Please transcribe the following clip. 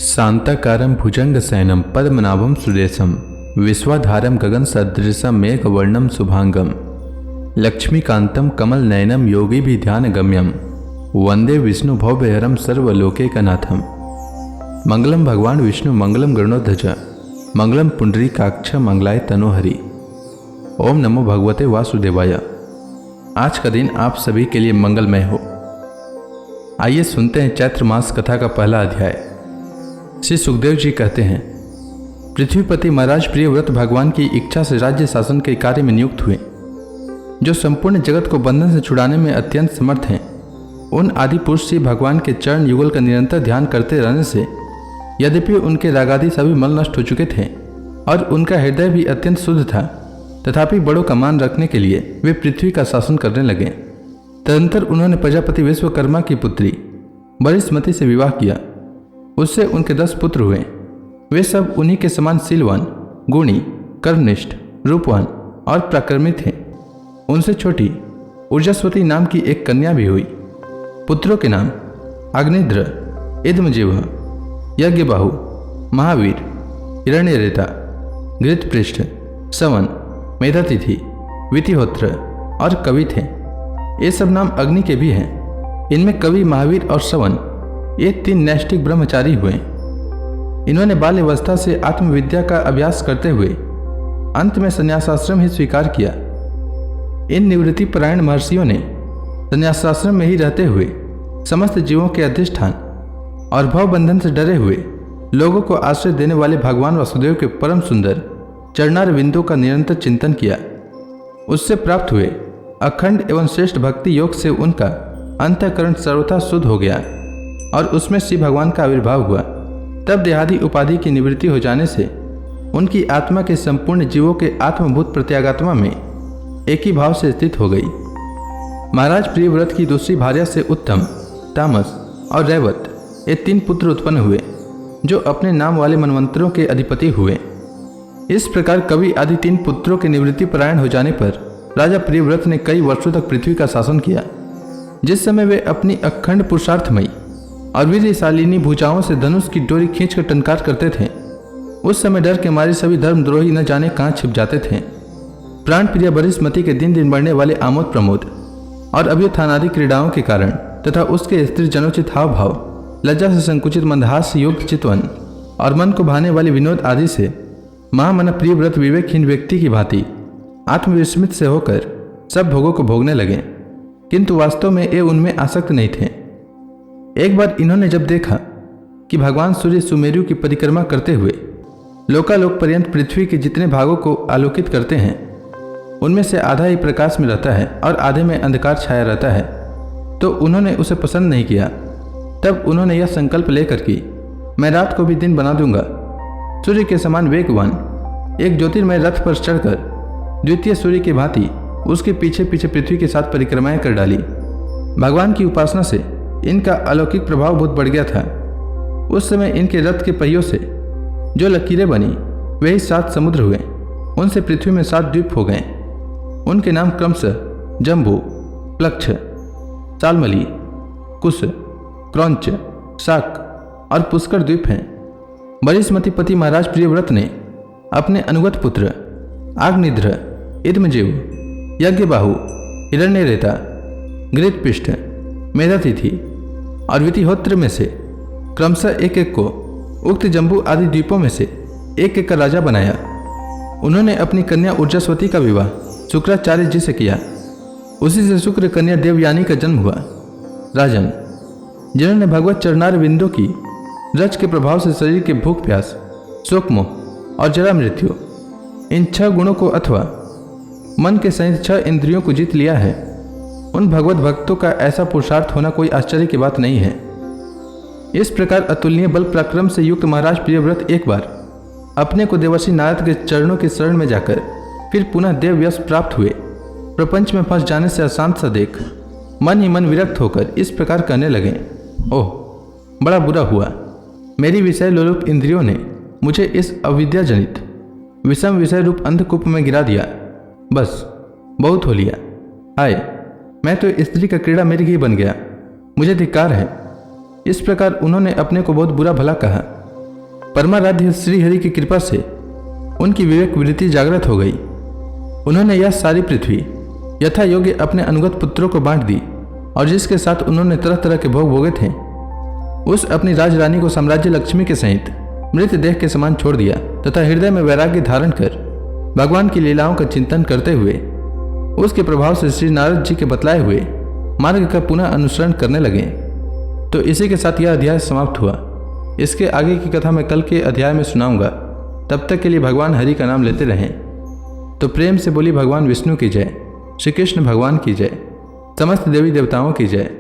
शांताकारं भुजंगशयनं पद्मनाभं सुरेशं विश्वाधारं गगनसदृशं मेघवर्णं शुभांगं लक्ष्मीकान्तं कमलनयनं योगिभिध्यानगम्यं वंदे विष्णु भवभयहरं सर्वलोकैकनाथं। मंगलम भगवान विष्णु मंगलम गरुड़ध्वज मंगलम पुंडरीकाक्ष मंगलाय तनोहरि। ओम नमो भगवते वासुदेवाय। आज का दिन आप सभी के लिए मंगलमय हो। आइए सुनते हैं चैत्र मास कथा का पहला अध्याय। श्री सुखदेव जी कहते हैं, पृथ्वीपति महाराज प्रियव्रत भगवान की इच्छा से राज्य शासन के कार्य में नियुक्त हुए, जो संपूर्ण जगत को बंधन से छुड़ाने में अत्यंत समर्थ हैं। उन आदि पुरुष श्री भगवान के चरण युगल का निरंतर ध्यान करते रहने से यद्यपि उनके रागादि सभी मल नष्ट हो चुके थे और उनका हृदय भी अत्यंत शुद्ध था, तथापि बड़ों का मान रखने के लिए वे पृथ्वी का शासन करने लगे। तदंतर उन्होंने प्रजापति विश्वकर्मा की पुत्री बरिष्मती से विवाह किया। उससे उनके 10 पुत्र हुए। वे सब उन्हीं के समान शीलवान, गुणी, कर्मनिष्ठ, रूपवान और प्राक्रमिक थे। उनसे छोटी ऊर्जास्वती नाम की एक कन्या भी हुई। पुत्रों के नाम अग्निद्र, इदमजिह्व, यज्ञबाहु, महावीर, हिरण्यरेता, घृतपृष्ठ, सवन, मेधातिथि, वितिहोत्र और कवि थे। ये सब नाम अग्नि के भी हैं। इनमें कवि, महावीर और सवन ये 3 नैष्ठिक ब्रह्मचारी हुए। इन्होंने बाल्यावस्था से आत्मविद्या का अभ्यास करते हुए अंत में संन्यासाश्रम ही स्वीकार किया। इन निवृत्ति परायण महर्षियों ने संन्यासाश्रम में ही रहते हुए समस्त जीवों के अधिष्ठान और भवबंधन से डरे हुए लोगों को आश्रय देने वाले भगवान वासुदेव के परम सुंदर चरणारविंदों का निरंतर चिंतन किया। उससे प्राप्त हुए अखंड एवं श्रेष्ठ भक्ति योग से उनका अंतःकरण सर्वथा शुद्ध हो गया और उसमें श्री भगवान का आविर्भाव हुआ। तब देहादि उपाधि की निवृत्ति हो जाने से उनकी आत्मा के संपूर्ण जीवों के आत्मभूत प्रत्यागात्मा में एक ही भाव से स्थित हो गई। महाराज प्रियव्रत की दूसरी भार्या से उत्तम, तामस और रैवत ये 3 पुत्र उत्पन्न हुए, जो अपने नाम वाले मनवंतरों के अधिपति हुए। इस प्रकार कवि आदि 3 पुत्रों के निवृत्ति परायण हो जाने पर राजा प्रियव्रत ने कई वर्षों तक पृथ्वी का शासन किया। जिस समय वे अपनी अखंड पुरुषार्थमयी और वीरशालिनी भुजाओं से धनुष की डोरी खींचकर टंकार करते थे, उस समय डर के मारे सभी धर्मद्रोही न जाने कहाँ छिप जाते थे। प्राण प्रिय बरिष्मती के दिन दिन बढ़ने वाले आमोद प्रमोद और अभ्युत्थानादि क्रीड़ाओं के कारण तथा उसके स्त्री जनोचित हाव भाव, लज्जा से संकुचित मंदहास युक्त चितवन और मन को भाने वाले विनोद आदि से महामन प्रियव्रत विवेकहीन व्यक्ति की भांति आत्मविस्मित से होकर सब भोगों को भोगने लगे, किंतु वास्तव में ये उनमें आसक्त नहीं थे। एक बार इन्होंने जब देखा कि भगवान सूर्य सुमेरु की परिक्रमा करते हुए लोकालोक पर्यंत पृथ्वी के जितने भागों को आलोकित करते हैं, उनमें से आधा ही प्रकाश में रहता है और आधे में अंधकार छाया रहता है, तो उन्होंने उसे पसंद नहीं किया। तब उन्होंने यह संकल्प लेकर कि मैं रात को भी दिन बना दूंगा। सूर्य के समान वेगवान एक ज्योतिर्मय रथ पर चढ़कर द्वितीय सूर्य की भांति उसके पीछे पीछे पृथ्वी के साथ परिक्रमाएं कर डाली। भगवान की उपासना से इनका अलौकिक प्रभाव बहुत बढ़ गया था। उस समय इनके रथ के पहियों से जो लकीरें बनी वही 7 समुद्र हुए। उनसे पृथ्वी में 7 द्वीप हो गए। उनके नाम क्रमशः जम्बू, प्लक्ष, सालमली, कुश, क्रौंच, शाक और पुष्कर द्वीप हैं। बरिष्मती पति महाराज प्रियव्रत ने अपने अनुगत पुत्र आग्निद्र, इदमजिह्व, यज्ञबाहु, हिरण्यरेता, घृतपृष्ठ, मेधातिथि और वितिहोत्र में से क्रमशः एक एक को उक्त जम्बू आदि द्वीपों में से एक एक का राजा बनाया। उन्होंने अपनी कन्या ऊर्जास्वती का विवाह शुक्राचार्य जी से किया। उसी से शुक्र कन्या देवयानी का जन्म हुआ। राजन, जिन्होंने भगवत चरणारविंदों की रज के प्रभाव से शरीर के भूख प्यास, शोक मोह और जरा मृत्यु इन 6 गुणों को अथवा मन के सहित 6 इंद्रियों को जीत लिया है, उन भगवत भक्तों का ऐसा पुरुषार्थ होना कोई आश्चर्य की बात नहीं है। इस प्रकार अतुलनीय बल पराक्रम से युक्त महाराज प्रियव्रत एक बार अपने को देवर्षि नारद के चरणों की शरण में जाकर फिर पुनः देव यश प्राप्त हुए। प्रपंच में फंस जाने से अशांत सा देख मन ही मन विरक्त होकर इस प्रकार कहने लगे, ओह बड़ा बुरा हुआ, मेरी विषय लोलुप इंद्रियों ने मुझे इस अविद्या जनित विषम विषय रूप अंधकूप में गिरा दिया। बस बहुत हो लिया। हाय, मैं तो स्त्री का क्रीड़ा मृग ही बन गया, मुझे धिक्कार है। इस प्रकार उन्होंने अपने को बहुत बुरा भला कहा परमाराध्य श्रीहरि की कृपा से उनकी विवेक वृत्ति जागृत हो गई। उन्होंने यह सारी पृथ्वी यथा योग्य अपने अनुगत पुत्रों को बांट दी और जिसके साथ उन्होंने तरह तरह के भोग भोगे थे, उस अपनी राजरानी को साम्राज्य लक्ष्मी के सहित मृत देह के समान छोड़ दिया तथा हृदय में वैराग्य धारण कर भगवान की लीलाओं का चिंतन करते हुए उसके प्रभाव से श्री नारद जी के बतलाए हुए मार्ग का पुनः अनुसरण करने लगे। तो इसी के साथ यह अध्याय समाप्त हुआ। इसके आगे की कथा मैं कल के अध्याय में सुनाऊंगा। तब तक के लिए भगवान हरि का नाम लेते रहें। तो प्रेम से बोली भगवान विष्णु की जय, श्री कृष्ण भगवान की जय, समस्त देवी देवताओं की जय।